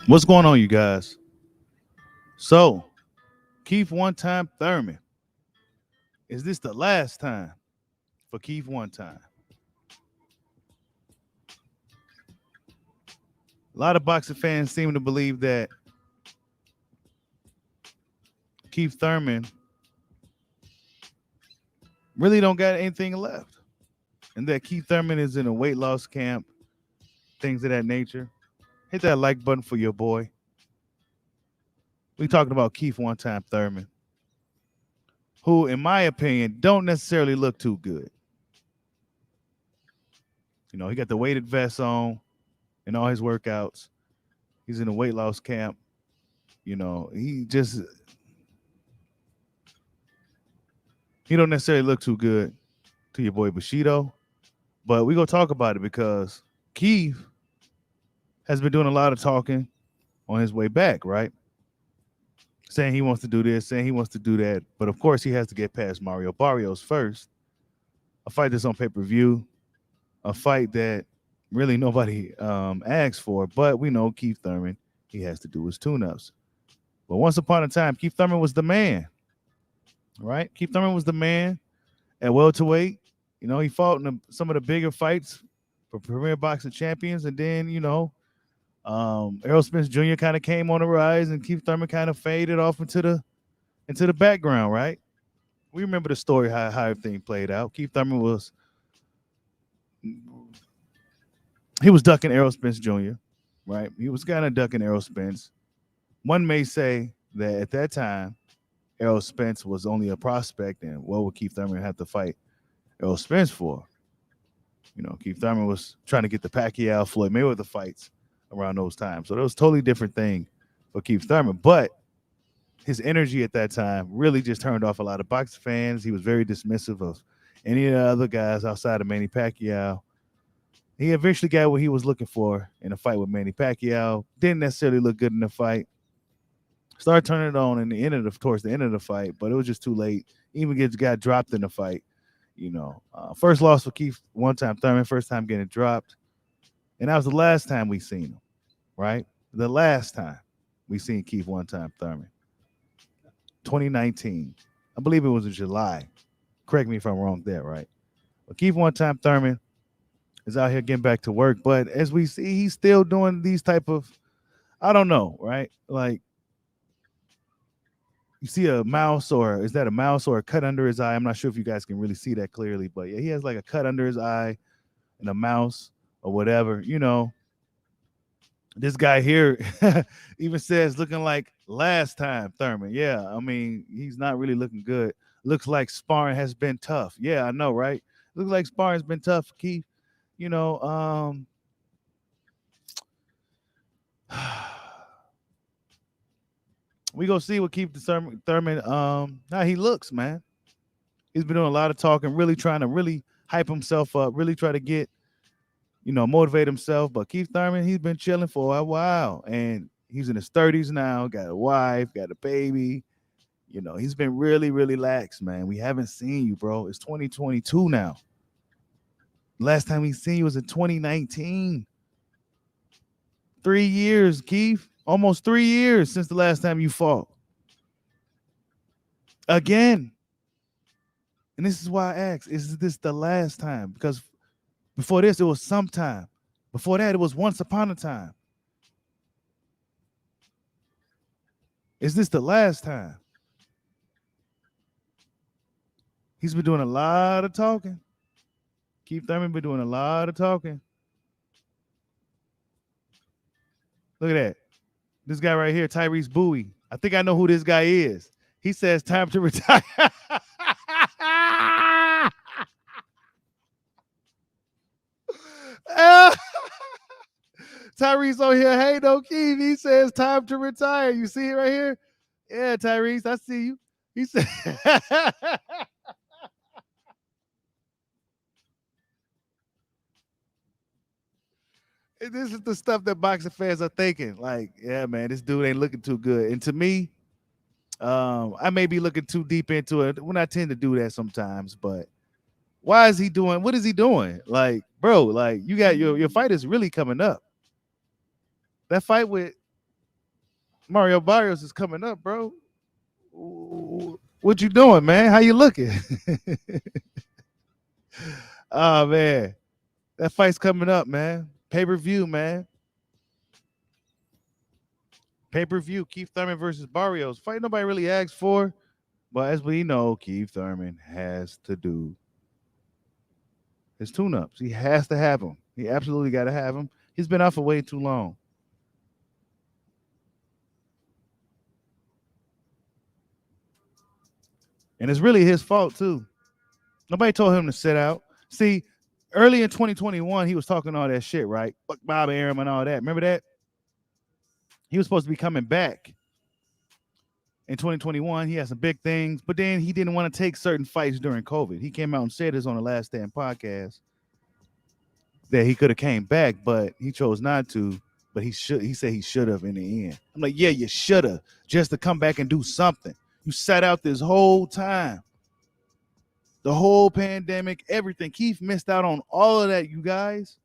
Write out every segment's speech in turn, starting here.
What's going on, you guys? So, Keith one time Thurman. Is this the last time for Keith one time? A lot of boxing fans seem to believe that Keith Thurman really don't got anything left. And that Keith Thurman is in a weight loss camp, things of that nature. Hit that like button for your boy. We talking about Keith one time Thurman, who, in my opinion, don't necessarily look too good. You know, he got the weighted vest on in all his workouts. He's in a weight loss camp. You know, he don't necessarily look too good to your boy Bushido. But we gonna talk about it because Keith has been doing a lot of talking on his way back, right? Saying he wants to do this, saying he wants to do that. But of course, he has to get past Mario Barrios first. A fight that's on pay-per-view, a fight that really nobody asked for. But we know Keith Thurman, he has to do his tune-ups. But once upon a time, Keith Thurman was the man, right? Keith Thurman was the man at welterweight. You know, he fought in some of the bigger fights for Premier Boxing Champions, and then Errol Spence Jr. kind of came on the rise, and Keith Thurman kind of faded off into the background, right? We remember the story how everything played out. Keith Thurman was ducking Errol Spence Jr., right? He was kind of ducking Errol Spence. One may say that at that time, Errol Spence was only a prospect, and what would Keith Thurman have to fight Errol Spence for? You know, Keith Thurman was trying to get the Pacquiao Floyd Mayweather fights around those times. So that was a totally different thing for Keith Thurman. But his energy at that time really just turned off a lot of boxing fans. He was very dismissive of any of the other guys outside of Manny Pacquiao. He eventually got what he was looking for in a fight with Manny Pacquiao. Didn't necessarily look good in the fight. Started turning it on towards the end of the fight, but it was just too late. Even got dropped in the fight. You know, first loss for Keith one time Thurman, first time getting dropped. And that was the last time we seen him, right? The last time we seen Keith one time Thurman. 2019. I believe it was in July. Correct me if I'm wrong there, right? But Keith one time Thurman is out here getting back to work. But as we see, he's still doing these type of, I don't know, right? Like, you see a mouse, or is that a mouse or a cut under his eye? I'm not sure if you guys can really see that clearly, but yeah, he has like a cut under his eye and a mouse or whatever. You know, this guy here even says looking like last time Thurman. Yeah, I mean, he's not really looking good. Looks like sparring has been tough. Yeah, I know, right? Looks like sparring's been tough, Keith. You know, we gonna see what Keith Thurman how he looks, man. He's been doing a lot of talking, really trying to really hype himself up, really try to get, motivate himself. But Keith Thurman, he's been chilling for a while, and he's in his 30s now, got a wife, got a baby. You know, he's been really, really lax, man. We haven't seen you, bro. It's 2022 now. Last time we seen you was in 2019. 3 years, Keith. Almost 3 years since the last time you fought. Again. And this is why I asked, is this the last time? Because before this, it was sometime. Before that, it was once upon a time. Is this the last time? He's been doing a lot of talking. Keith Thurman been doing a lot of talking. Look at that. This guy right here, Tyrese Bowie. I think I know who this guy is. He says time to retire. Tyrese on here, hey, no Keith. He says time to retire. You see it right here? Yeah, Tyrese, I see you. He said, this is the stuff that boxing fans are thinking. Like, yeah, man, this dude ain't looking too good. And to me, I may be looking too deep into it when I tend to do that sometimes, but why is he doing? What is he doing? Like, bro, like you got your fight is really coming up. That fight with Mario Barrios is coming up, bro. What you doing, man? How you looking? Oh man, that fight's coming up, man. Pay-per-view, man. Pay-per-view. Keith Thurman versus Barrios. Fight nobody really asked for, but as we know, Keith Thurman has to do his tune-ups. He has to have them. He absolutely got to have them. He's been out for way too long. And it's really his fault too. Nobody told him to sit out. See, early in 2021, he was talking all that shit, right? Fuck Bob Arum and all that. Remember that? He was supposed to be coming back in 2021. He had some big things, but then he didn't want to take certain fights during COVID. He came out and said this on the Last Stand podcast that he could have came back, but he chose not to. But he should. He said he should have in the end. I'm like, yeah, you should have just to come back and do something. You sat out this whole time. The whole pandemic, everything. Keith missed out on all of that, you guys.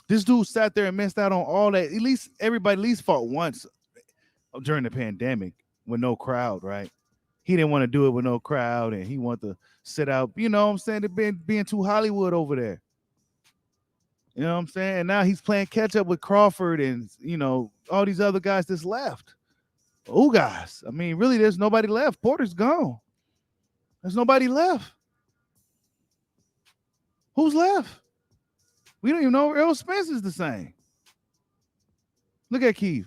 This dude sat there and missed out on all that. At least everybody at least fought once during the pandemic with no crowd, right? He didn't want to do it with no crowd, and he wanted to sit out. You know what I'm saying? They're being too Hollywood over there. You know what I'm saying? And now he's playing catch up with Crawford and, all these other guys that's left. Oh, guys. I mean, really, there's nobody left. Porter's gone. There's nobody left. Who's left? We don't even know if Errol Spence is the same. Look at Keith.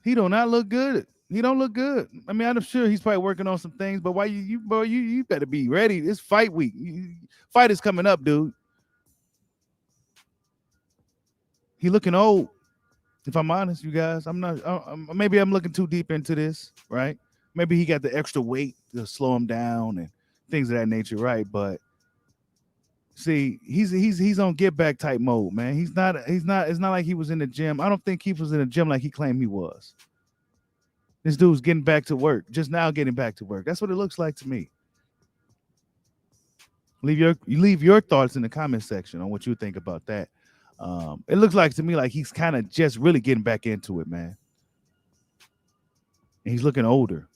He do not look good. He don't look good. I mean, I'm sure he's probably working on some things, but why you better be ready. It's fight week. Fight is coming up, dude. He looking old. If I'm honest, you guys, I'm not. Maybe I'm looking too deep into this, right? Maybe he got the extra weight to slow him down and things of that nature, right? But see, he's on get back type mode, man. He's not. It's not like he was in the gym. I don't think he was in the gym like he claimed he was. This dude's getting back to work, just now getting back to work. That's what it looks like to me. Leave your thoughts in the comment section on what you think about that. It looks like to me like he's kind of just really getting back into it, man. And he's looking older.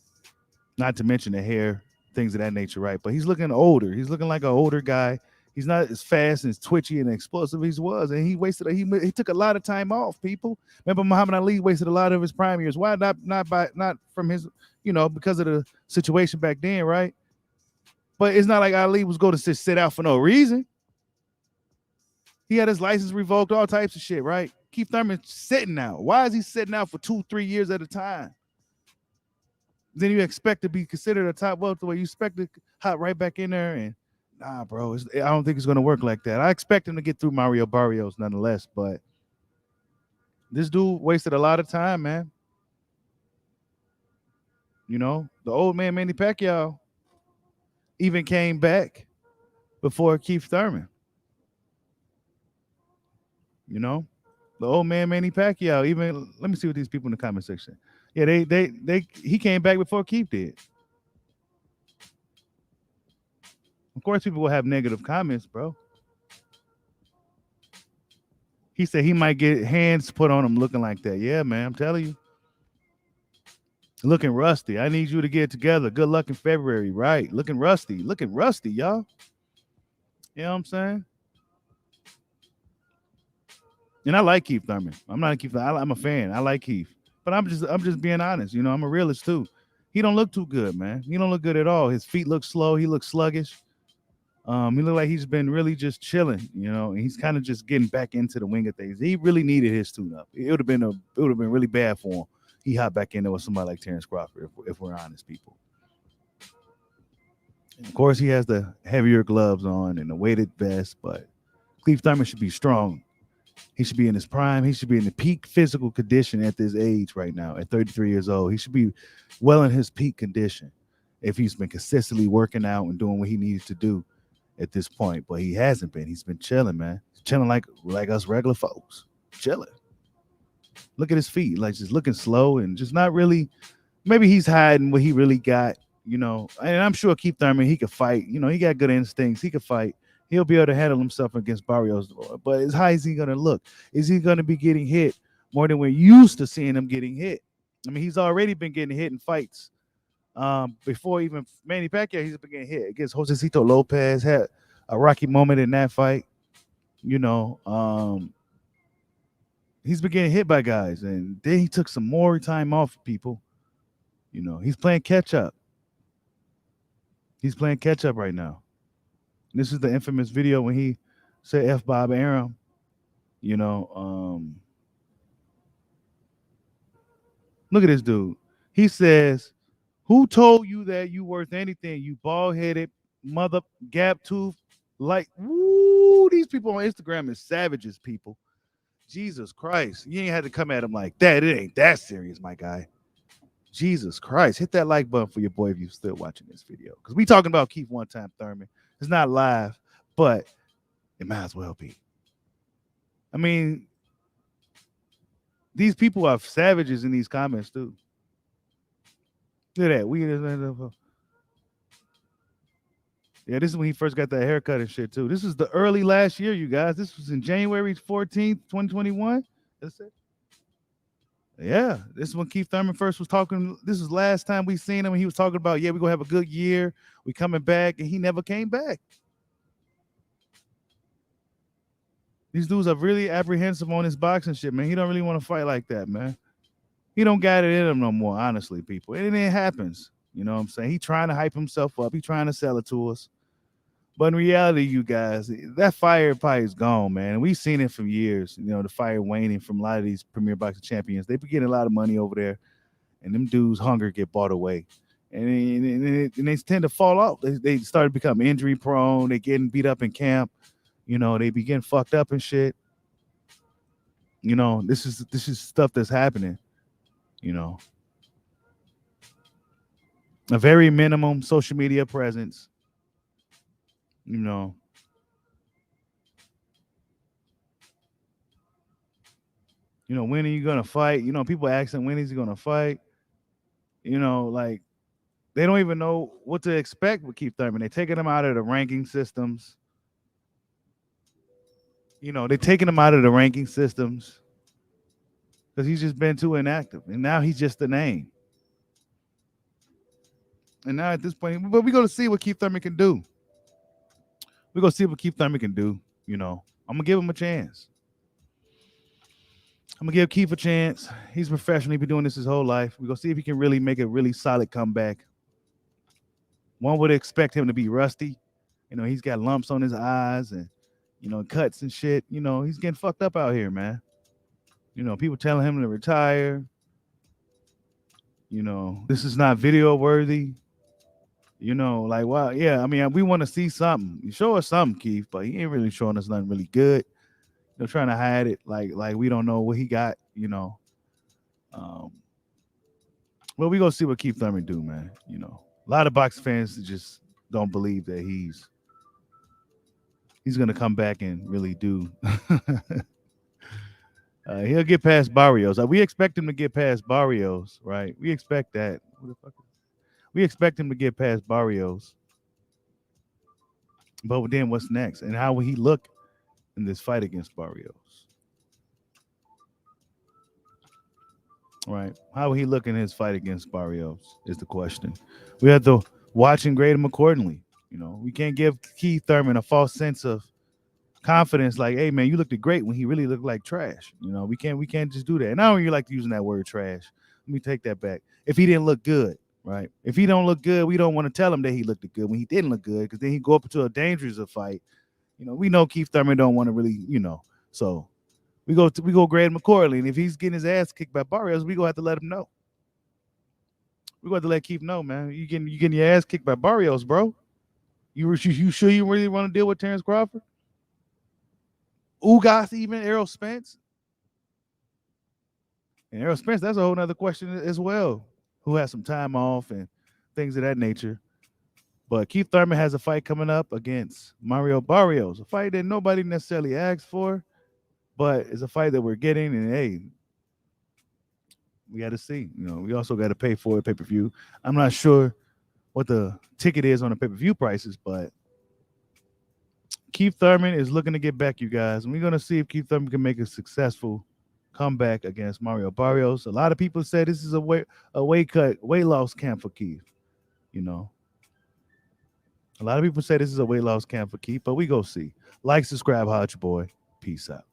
Not to mention the hair, things of that nature, right? But he's looking older. He's looking like an older guy. He's not as fast and as twitchy and explosive as he was, and he took a lot of time off. People remember Muhammad Ali wasted a lot of his prime years. Why not from his because of the situation back then, right? But it's not like Ali was going to sit out for no reason. He had his license revoked, all types of shit, right? Keith Thurman sitting out. Why is he sitting out for 2-3 years at a time? Then you expect to be considered a top welterweight. You expect to hop right back in there and nah, bro. I don't think it's going to work like that. I expect him to get through Mario Barrios nonetheless, but this dude wasted a lot of time, man. The old man Manny Pacquiao even came back before Keith Thurman. The old man Manny Pacquiao. Even let me see what these people in the comment section. Yeah, he came back before Keith did. Of course, people will have negative comments, bro. He said he might get hands put on him looking like that. Yeah, man, I'm telling you. Looking rusty. I need you to get it together. Good luck in February, right? Looking rusty, y'all. You know what I'm saying? And I like Keith Thurman. I'm not a Keith Thurman. I'm a fan. I like Keith. But I'm just being honest. I'm a realist too. He don't look too good, man. He don't look good at all. His feet look slow. He looks sluggish. He looked like he's been really just chilling, and he's kind of just getting back into the wing of things. He really needed his tune-up. It would have been really bad for him. He hopped back in there with somebody like Terrence Crawford, if we're honest, people. And of course, he has the heavier gloves on and the weighted vest, but Keith Thurman should be strong. He should be in his prime. He should be in the peak physical condition at this age right now, at 33 years old. He should be well in his peak condition if he's been consistently working out and doing what he needs to do at this point. But he hasn't been. He's been chilling, man. He's chilling like us regular folks. Chilling. Look at his feet. Like just looking slow and just not really. Maybe he's hiding what he really got, And I'm sure Keith Thurman, he could fight. He got good instincts. He could fight. He'll be able to handle himself against Barrios. But how is he going to look? Is he going to be getting hit more than we're used to seeing him getting hit. I mean, he's already been getting hit in fights. Before even Manny Pacquiao, he's been getting hit against Josecito Lopez. Had a rocky moment in that fight. You know, he's been getting hit by guys, and then he took some more time off people. You know, he's playing catch up. He's playing catch up right now. And this is the infamous video when he said F Bob Arum. You know, look at this dude. He says, "Who told you that you worth anything? You bald headed mother gap tooth." Like, woo, these people on Instagram is savages, people. Jesus Christ. You ain't had to come at him like that. It ain't that serious, my guy. Jesus Christ. Hit that like button for your boy if you're still watching this video. Because we talking about Keith One Time Thurman. It's not live, but it might as well be. I mean, these people are savages in these comments, too. Look at that. Yeah, this is when he first got that haircut and shit, too. This is the early last year, you guys. This was in January 14th, 2021. That's it. Yeah, this is when Keith Thurman first was talking. This is last time we seen him, and he was talking about, yeah, we're going to have a good year. We coming back, and he never came back. These dudes are really apprehensive on his boxing shit, man. He don't really want to fight like that, man. He don't got it in him no more, honestly, people. And it happens. You know what I'm saying? He trying to hype himself up. He trying to sell it to us. But in reality, you guys, that fire probably is gone, man. And we've seen it for years. You know, the fire waning from a lot of these premier boxing champions. They be getting a lot of money over there, and them dudes' hunger get bought away. And they tend to fall off. They start to become injury prone. They getting beat up in camp. You know, they be getting fucked up and shit. You know, this is stuff that's happening. You know, a very minimum social media presence. You know, when are you gonna fight? You know, people asking when is he gonna fight. You know, like they don't even know what to expect with Keith Thurman. They're taking him out of the ranking systems. You know, they're taking him out of the ranking systems because he's just been too inactive, and now he's just a name. And now at this point, but we're gonna see what Keith Thurman can do. We're gonna see what Keith Thurman can do. You know, I'm gonna give him a chance. I'm gonna give Keith a chance. He's professional. He's been doing this his whole life. We're gonna see if he can really make a really solid comeback. One would expect him to be rusty. You know, he's got lumps on his eyes and cuts and shit. You know, he's getting fucked up out here, man. You know, people telling him to retire. You know, this is not video worthy. You know, like, wow, yeah. I mean, we want to see something. You show us something, Keith, but he ain't really showing us nothing really good. They're trying to hide it, like we don't know what he got. You know, well, we gonna see what Keith Thurman do, man. You know, a lot of boxing fans just don't believe that he's gonna come back and really do. He'll get past Barrios. We expect him to get past Barrios, right? We expect that. We expect him to get past Barrios. But then what's next? And how will he look in this fight against Barrios? Right. How will he look in his fight against Barrios is the question. We have to watch and grade him accordingly. You know, we can't give Keith Thurman a false sense of confidence, like, hey man, you looked great when he really looked like trash. You know, we can't just do that. And I don't really like using that word trash. Let me take that back. If he didn't look good, right? If he don't look good, we don't want to tell him that he looked good when he didn't look good, because then he go up into a dangerous fight. You know, we know Keith Thurman don't want to really, so we go grade him accordingly. And if he's getting his ass kicked by Barrios, we gonna have to let him know. We gonna have to let Keith know, man. You getting your ass kicked by Barrios, bro. You sure you really want to deal with Terrence Crawford? Ugas, even Errol Spence. And Errol Spence, that's a whole nother question as well. Who has some time off and things of that nature. But Keith Thurman has a fight coming up against Mario Barrios, a fight that nobody necessarily asked for, but it's a fight that we're getting. And hey, we got to see. You know, we also got to pay for a pay-per-view. I'm not sure what the ticket is on the pay-per-view prices, but Keith Thurman is looking to get back, you guys. And we're going to see if Keith Thurman can make a successful comeback against Mario Barrios. A lot of people say this is a weight loss camp for Keith. You know, a lot of people say this is a weight loss camp for Keith, but we go see. Like, subscribe, Hodge Boy. Peace out.